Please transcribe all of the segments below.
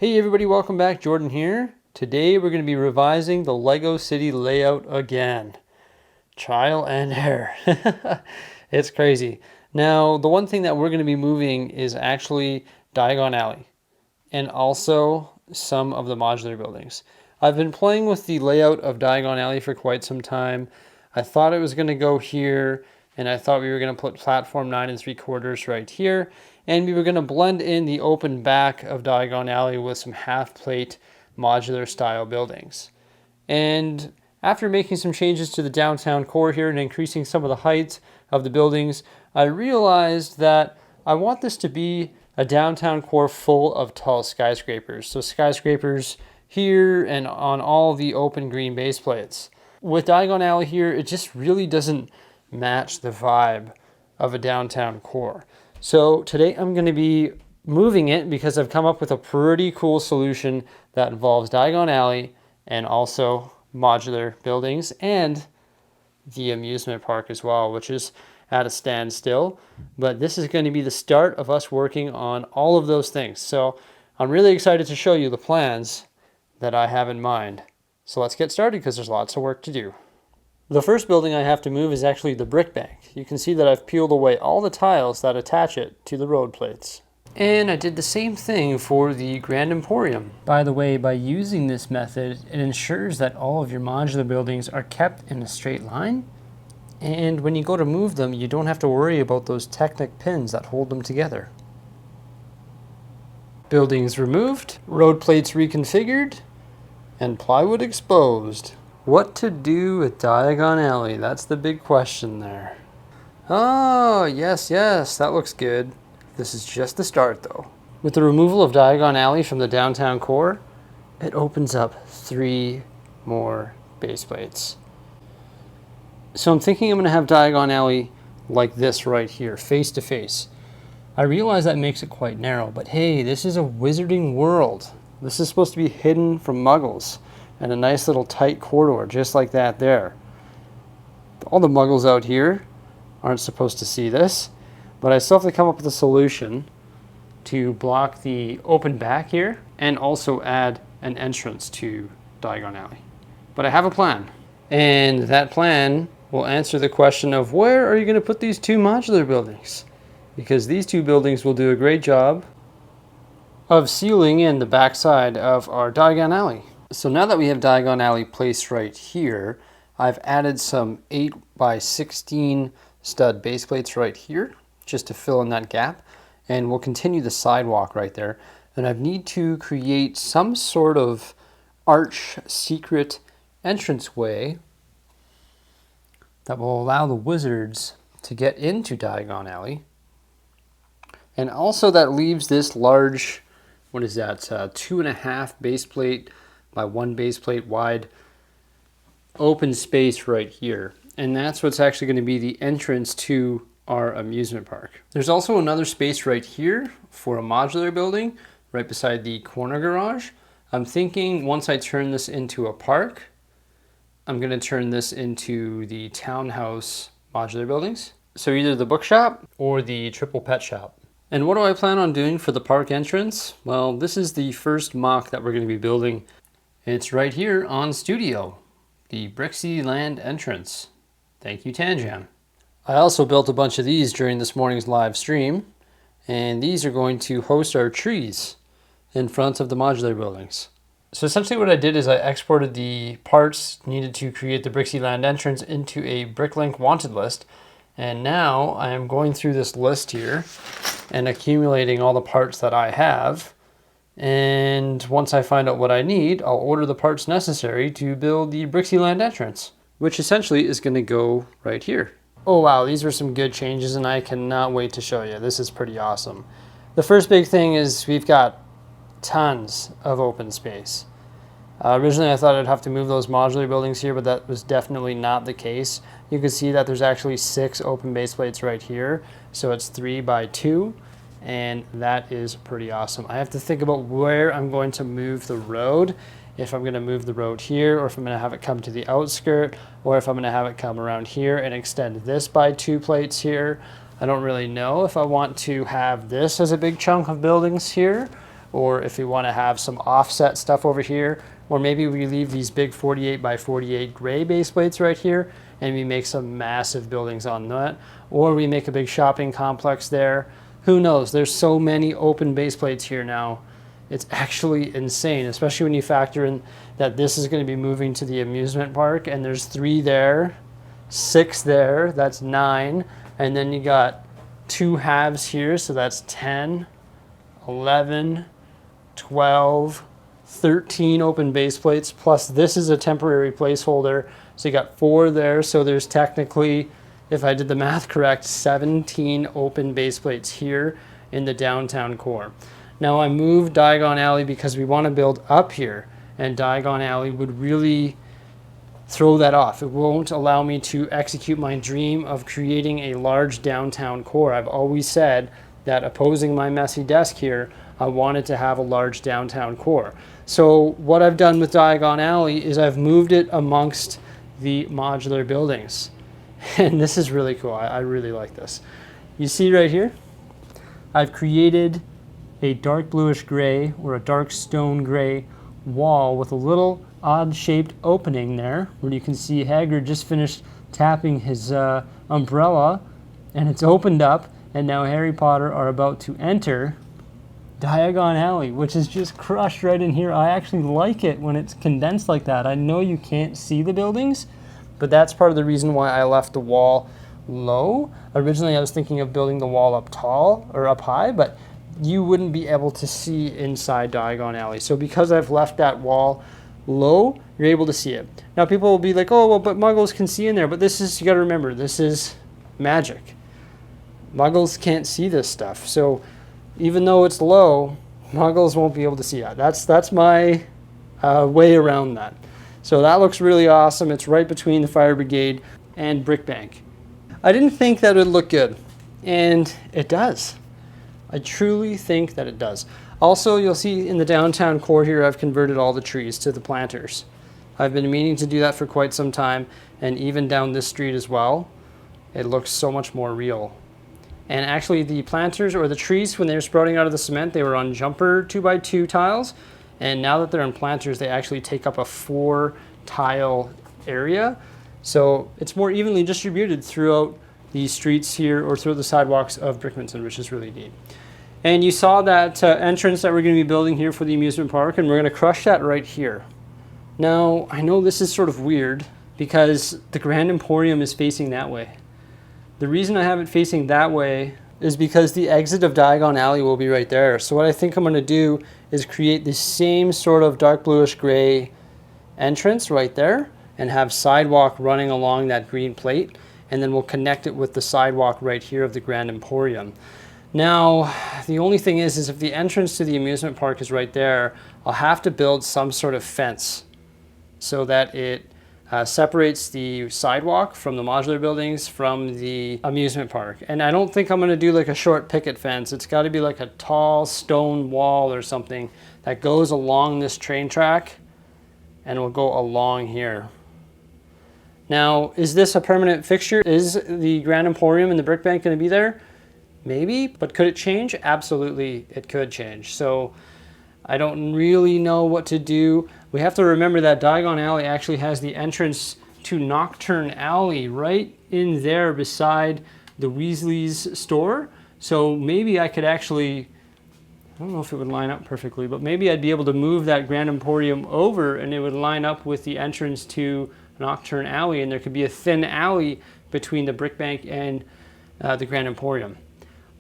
Hey everybody, welcome back. Jordan here. Today we're going to be revising the Lego City layout again. Trial and error. It's crazy. Now, the one thing that we're going to be moving is actually Diagon Alley and also some of the modular buildings. I've been playing with the layout of Diagon Alley for quite some time. I thought it was going to go here, and I thought we were going to put platform 9 3/4 right here, and we were going to blend in the open back of Diagon Alley with some half plate modular style buildings. And after making some changes to the downtown core here and increasing some of the heights of the buildings, I realized that I want this to be a downtown core full of tall skyscrapers. So skyscrapers here and on all the open green base plates. With Diagon Alley here, it just really doesn't match the vibe of a downtown core. So today I'm going to be moving it because I've come up with a pretty cool solution that involves Diagon Alley and also modular buildings and the amusement park as well, which is at a standstill. But this is going to be the start of us working on all of those things. So I'm really excited to show you the plans that I have in mind. So let's get started because there's lots of work to do. The first building I have to move is actually the brick bank. You can see that I've peeled away all the tiles that attach it to the road plates. And I did the same thing for the Grand Emporium. By the way, by using this method, it ensures that all of your modular buildings are kept in a straight line. And when you go to move them, you don't have to worry about those Technic pins that hold them together. Buildings removed, road plates reconfigured, and plywood exposed. What to do with Diagon Alley? That's the big question there. Oh, yes, that looks good. This is just the start though. With the removal of Diagon Alley from the downtown core, it opens up 3 more base plates. So I'm thinking I'm going to have Diagon Alley like this right here, face to face. I realize that makes it quite narrow, but hey, this is a wizarding world. This is supposed to be hidden from muggles. And a nice little tight corridor, just like that there. All the muggles out here aren't supposed to see this, but I still have to come up with a solution to block the open back here and also add an entrance to Diagon Alley. But I have a plan, and that plan will answer the question of where are you going to put these 2 modular buildings? Because these 2 buildings will do a great job of sealing in the backside of our Diagon Alley. So now that we have Diagon Alley placed right here, I've added some 8x16 stud base plates right here, just to fill in that gap. And we'll continue the sidewalk right there. And I need to create some sort of arch secret entranceway that will allow the wizards to get into Diagon Alley. And also that leaves this large, what is that, 2.5 base plate by 1 base plate wide open space right here. And that's what's actually going to be the entrance to our amusement park. There's also another space right here for a modular building right beside the corner garage. I'm thinking once I turn this into a park, I'm going to turn this into the townhouse modular buildings. So either the bookshop or the triple pet shop. And what do I plan on doing for the park entrance? Well, this is the first mock that we're going to be building. It's right here on Studio, the Bricksie land entrance. Thank you, Tanjam. I also built a bunch of these during this morning's live stream, and these are going to host our trees in front of the modular buildings. So essentially what I did is I exported the parts needed to create the Bricksie land entrance into a Bricklink wanted list, and now I am going through this list here and accumulating all the parts that I have. And once I find out what I need, I'll order the parts necessary to build the Bricksie land entrance, which essentially is going to go right here. Oh wow, these are some good changes and I cannot wait to show you. This is pretty awesome. The first big thing is we've got tons of open space. Originally I thought I'd have to move those modular buildings here, but that was definitely not the case. You can see that there's actually 6 open base plates right here. So it's 3 by 2. And that is pretty awesome. I have to think about where I'm going to move the road, if I'm going to move the road here, or if I'm going to have it come to the outskirt, or if I'm going to have it come around here and extend this by 2 plates here. I don't really know if I want to have this as a big chunk of buildings here, or if we want to have some offset stuff over here, or maybe we leave these big 48 by 48 gray base plates right here and we make some massive buildings on that, or we make a big shopping complex there. Who knows? There's so many open base plates here now. It's actually insane, especially when you factor in that this is going to be moving to the amusement park, and there's 3 there, 6 there, that's 9, and then you got 2 halves here, so that's 10, 11, 12, 13 open base plates, plus this is a temporary placeholder, so you got 4 there, so there's technically, if I did the math correct, 17 open base plates here in the downtown core. Now I moved Diagon Alley because we want to build up here, and Diagon Alley would really throw that off. It won't allow me to execute my dream of creating a large downtown core. I've always said that opposing my messy desk here, I wanted to have a large downtown core. So what I've done with Diagon Alley is I've moved it amongst the modular buildings. And this is really cool. I really like this. You see right here, I've created a dark bluish gray or a dark stone gray wall with a little odd shaped opening there where you can see Hagrid just finished tapping his umbrella, and it's opened up, and now Harry Potter are about to enter Diagon Alley, which is just crushed right in here. I actually like it when it's condensed like that. I know you can't see the buildings, but that's part of the reason why I left the wall low. Originally I was thinking of building the wall up tall or up high, but you wouldn't be able to see inside Diagon Alley. So because I've left that wall low, you're able to see it. Now people will be like, oh, well, but muggles can see in there. But this is, you gotta remember, this is magic. Muggles can't see this stuff. So even though it's low, muggles won't be able to see that. That's my way around that. So that looks really awesome. It's right between the fire brigade and brick bank. I didn't think that it would look good, and it does. I truly think that it does. Also, you'll see in the downtown core here, I've converted all the trees to the planters. I've been meaning to do that for quite some time, and even down this street as well, it looks so much more real. And actually the planters, or the trees, when they were sprouting out of the cement, they were on jumper 2x2 tiles, and now that they're in planters, they actually take up a 4 tile area. So it's more evenly distributed throughout the streets here, or through the sidewalks of Brickmanson, which is really neat. And you saw that entrance that we're going to be building here for the amusement park, and we're going to crush that right here. Now, I know this is sort of weird because the Grand Emporium is facing that way. The reason I have it facing that way is because the exit of Diagon Alley will be right there. So what I think I'm going to do is create the same sort of dark bluish gray entrance right there and have sidewalk running along that green plate, and then we'll connect it with the sidewalk right here of the Grand Emporium. Now, the only thing is if the entrance to the amusement park is right there, I'll have to build some sort of fence so that it separates the sidewalk from the modular buildings from the amusement park. And I don't think I'm going to do like a short picket fence. It's got to be like a tall stone wall or something that goes along this train track and will go along here. Now, is this a permanent fixture? Is the Grand Emporium and the Brick Bank going to be there? Maybe, but could it change? Absolutely, it could change. So I don't really know what to do. We have to remember that Diagon Alley actually has the entrance to Nocturne Alley right in there beside the Weasley's store. So maybe I could actually, I don't know if it would line up perfectly, but maybe I'd be able to move that Grand Emporium over and it would line up with the entrance to Nocturne Alley, and there could be a thin alley between the Brick Bank and the Grand Emporium.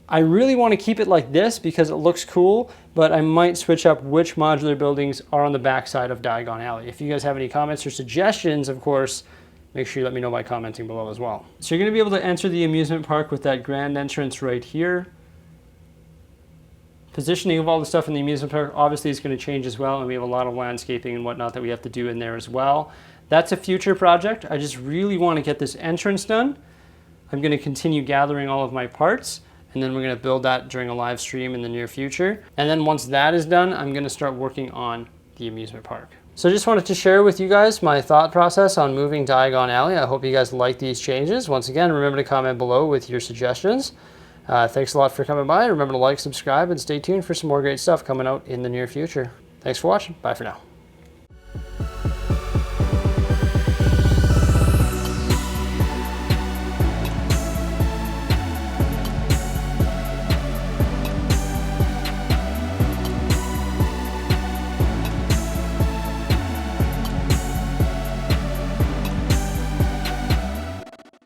I really want to keep it like this because it looks cool, but I might switch up which modular buildings are on the back side of Diagon Alley. If you guys have any comments or suggestions, of course, make sure you let me know by commenting below as well. So you're going to be able to enter the amusement park with that grand entrance right here. Positioning of all the stuff in the amusement park obviously is going to change as well, and we have a lot of landscaping and whatnot that we have to do in there as well. That's a future project. I just really want to get this entrance done. I'm going to continue gathering all of my parts, and then we're going to build that during a live stream in the near future. And then once that is done, I'm going to start working on the amusement park. So I just wanted to share with you guys my thought process on moving Diagon Alley. I hope you guys like these changes. Once again, remember to comment below with your suggestions. Thanks a lot for coming by. Remember to like, subscribe, and stay tuned for some more great stuff coming out in the near future. Thanks for watching. Bye for now.